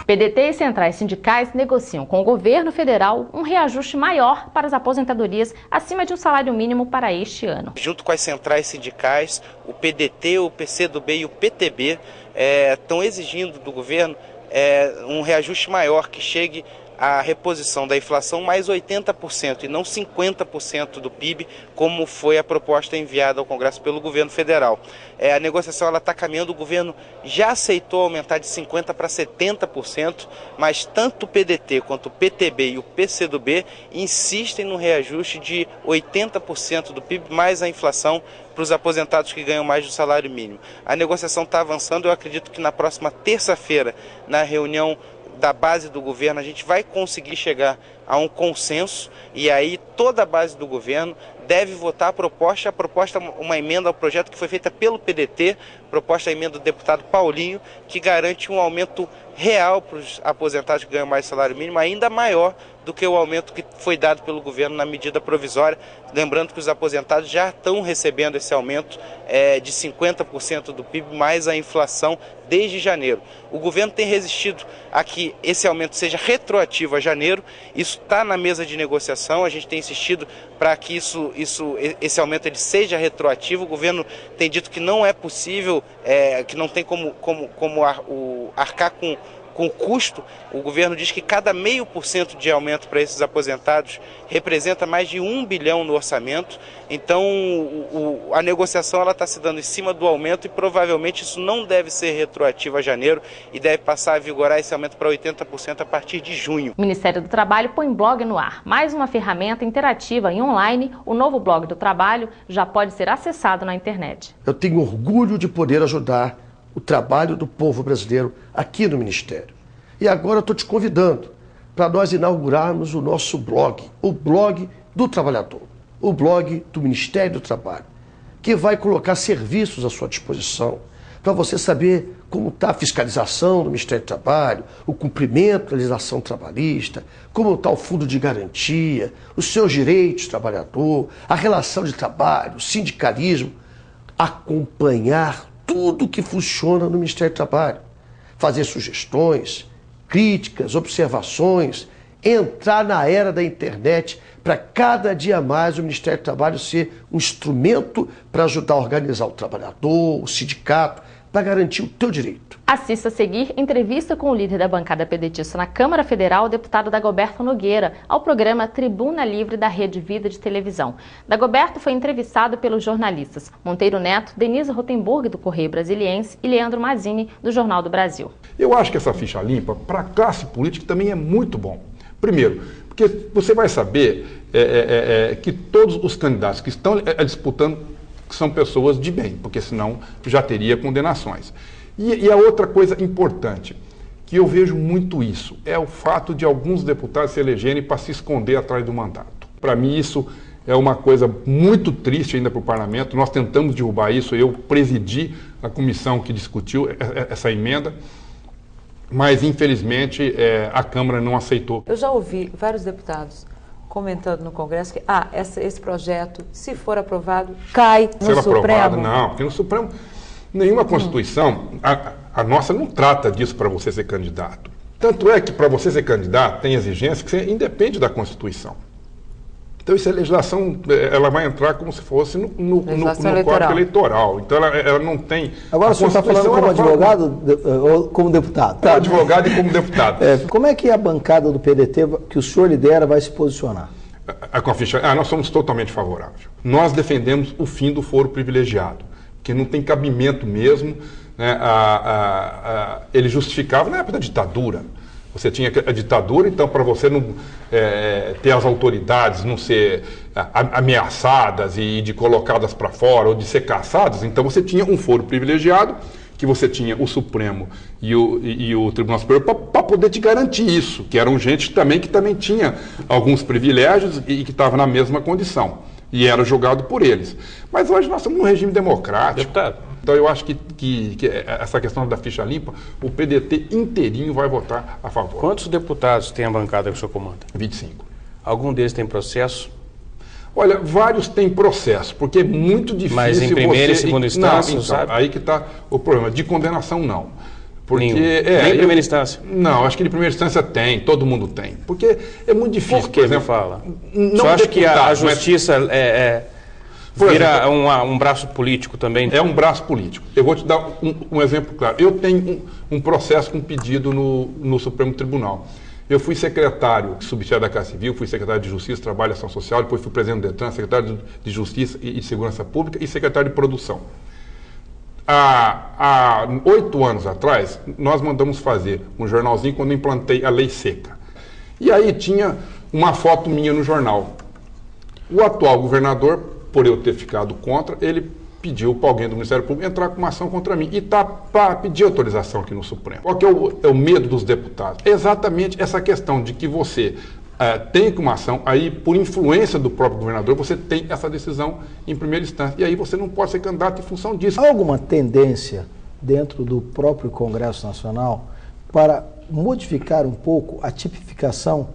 PDT e centrais sindicais negociam com o governo federal um reajuste maior para as aposentadorias acima de um salário mínimo para este ano. Junto com as centrais sindicais, o PDT, o PCdoB e o PTB estão exigindo do governo um reajuste maior que chegue à reposição da inflação mais 80% e não 50% do PIB, como foi a proposta enviada ao Congresso pelo governo federal. A negociação está caminhando, o governo já aceitou aumentar de 50% para 70%, mas tanto o PDT quanto o PTB e o PCdoB insistem no reajuste de 80% do PIB mais a inflação para os aposentados que ganham mais do salário mínimo. A negociação está avançando, eu acredito que na próxima terça-feira, na reunião da base do governo, a gente vai conseguir chegar a um consenso e aí toda a base do governo deve votar a proposta, uma emenda ao projeto que foi feita pelo PDT, proposta a emenda do deputado Paulinho, que garante um aumento real para os aposentados que ganham mais salário mínimo, ainda maior do que o aumento que foi dado pelo governo na medida provisória. Lembrando que os aposentados já estão recebendo esse aumento de 50% do PIB, mais a inflação desde janeiro. O governo tem resistido a que esse aumento seja retroativo a janeiro, isso está na mesa de negociação, a gente tem insistido para que esse aumento ele seja retroativo. O governo tem dito que não é possível, que não tem como arcar com o custo. O governo diz que cada 0,5% de aumento para esses aposentados representa mais de 1 bilhão no orçamento. Então a negociação está se dando em cima do aumento e provavelmente isso não deve ser retroativo a janeiro e deve passar a vigorar esse aumento para 80% a partir de junho. O Ministério do Trabalho põe blog no ar. Mais uma ferramenta interativa e online, o novo blog do trabalho já pode ser acessado na internet. Eu tenho orgulho de poder ajudar o trabalho do povo brasileiro aqui no Ministério. E agora eu estou te convidando para nós inaugurarmos o nosso blog, o blog do trabalhador, o blog do Ministério do Trabalho, que vai colocar serviços à sua disposição para você saber como está a fiscalização do Ministério do Trabalho, o cumprimento da legislação trabalhista, como está o fundo de garantia, os seus direitos do trabalhador, a relação de trabalho, o sindicalismo, acompanhar tudo que funciona no Ministério do Trabalho, fazer sugestões, críticas, observações, entrar na era da internet para cada dia mais o Ministério do Trabalho ser um instrumento para ajudar a organizar o trabalhador, o sindicato, para garantir o teu direito. Assista a seguir entrevista com o líder da bancada pedetista na Câmara Federal, o deputado Dagoberto Nogueira, ao programa Tribuna Livre da Rede Vida de televisão. Dagoberto foi entrevistado pelos jornalistas Monteiro Neto, Denise Rotenburg, do Correio Brasiliense, e Leandro Mazzini, do Jornal do Brasil. Eu acho que essa ficha limpa, para a classe política, também é muito bom. Primeiro, porque você vai saber que todos os candidatos que estão disputando são pessoas de bem, porque senão já teria condenações. E a outra coisa importante, que eu vejo muito isso, é o fato de alguns deputados se elegerem para se esconder atrás do mandato. Para mim isso é uma coisa muito triste ainda para o parlamento. Nós tentamos derrubar isso, eu presidi a comissão que discutiu essa emenda, mas infelizmente a Câmara não aceitou. Eu já ouvi vários deputados comentando no Congresso que esse projeto, se for aprovado, cai no Supremo. Aprovado, não, porque no Supremo, nenhuma Constituição, a nossa não trata disso para você ser candidato. Tanto é que para você ser candidato tem exigência que você independe da Constituição. Então isso é legislação, ela vai entrar como se fosse no Código Eleitoral. Então ela não tem... Agora o senhor está falando como advogado ou como deputado? Como advogado e como deputado. Como é que a bancada do PDT, que o senhor lidera, vai se posicionar? Nós somos totalmente favoráveis. Nós defendemos o fim do foro privilegiado, que não tem cabimento mesmo, né, ele justificava na época da ditadura. Você tinha a ditadura, então para você não ter as autoridades não ser ameaçadas e de colocadas para fora ou de ser caçadas, então você tinha um foro privilegiado, que você tinha o Supremo e o Tribunal Superior para poder te garantir isso, que eram gente que também tinha alguns privilégios e que estava na mesma condição, e era julgado por eles. Mas hoje nós estamos num regime democrático. Deputado. Então eu acho que essa questão da ficha limpa, o PDT inteirinho vai votar a favor. Quantos deputados tem a bancada que o senhor comanda? 25. Algum deles tem processo? Olha, vários têm processo, porque é muito difícil. Mas em primeira e segunda instância, não, então, sabe? Aí que está o problema. De condenação, não. Porque, Nenhum. Nem em primeira instância. Não, acho que de primeira instância tem, todo mundo tem. Porque é muito difícil. Por que, por exemplo, fala? Não Só acho que a deputado, justiça Por vira exemplo, um braço político também? É um braço político. Eu vou te dar um exemplo claro. Eu tenho um processo com pedido no Supremo Tribunal. Eu fui secretário subsidiário da Casa Civil, fui secretário de Justiça, Trabalho e Ação Social, depois fui presidente do Detran, secretário de Justiça e de Segurança Pública e secretário de Produção. Há 8 anos atrás, nós mandamos fazer um jornalzinho quando eu implantei a Lei Seca. E aí tinha uma foto minha no jornal. O atual governador, por eu ter ficado contra, ele pediu para alguém do Ministério Público entrar com uma ação contra mim. E está para pedir autorização aqui no Supremo. Qual que é o medo dos deputados? É exatamente essa questão de que você tem uma ação, aí por influência do próprio governador, você tem essa decisão em primeira instância. E aí você não pode ser candidato em função disso. Há alguma tendência dentro do próprio Congresso Nacional para modificar um pouco a tipificação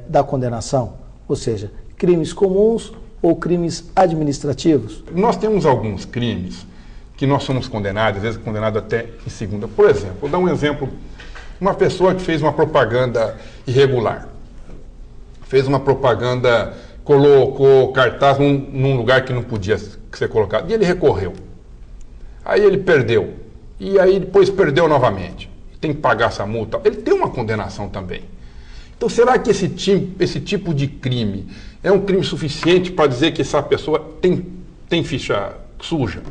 da condenação? Ou seja, crimes comuns ou crimes administrativos? Nós temos alguns crimes que nós somos condenados, às vezes condenado até em segunda. Por exemplo, vou dar um exemplo, uma pessoa que fez uma propaganda irregular, fez uma propaganda, colocou cartaz num lugar que não podia ser colocado, e ele recorreu. Aí ele perdeu, e aí depois perdeu novamente, tem que pagar essa multa. Ele tem uma condenação também. Então, será que esse tipo de crime é um crime suficiente para dizer que essa pessoa tem ficha suja?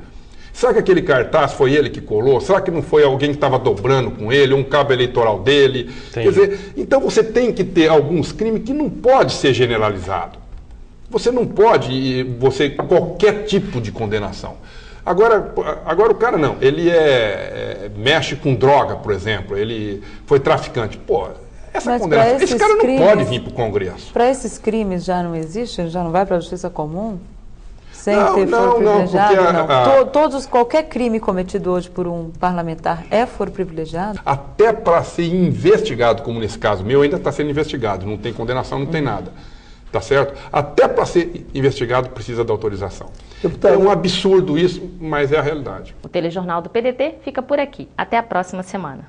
Será que aquele cartaz foi ele que colou? Será que não foi alguém que estava dobrando com ele, um cabo eleitoral dele? Entendi. Quer dizer, então você tem que ter alguns crimes que não pode ser generalizado. Você não pode, qualquer tipo de condenação. Agora o cara não, ele mexe com droga, por exemplo, ele foi traficante. Pô, essa condenação, esse cara não pode vir para o Congresso. Para esses crimes já não existe? Já não vai para a justiça comum? Sem Não, ter não, foro não, privilegiado? porque Qualquer crime cometido hoje por um parlamentar é foro privilegiado? Até para ser investigado, como nesse caso meu, ainda está sendo investigado, não tem condenação, não tem nada. Tá certo? Até para ser investigado precisa da autorização. Deputado, É um absurdo isso, mas é a realidade. O Telejornal do PDT fica por aqui. Até a próxima semana.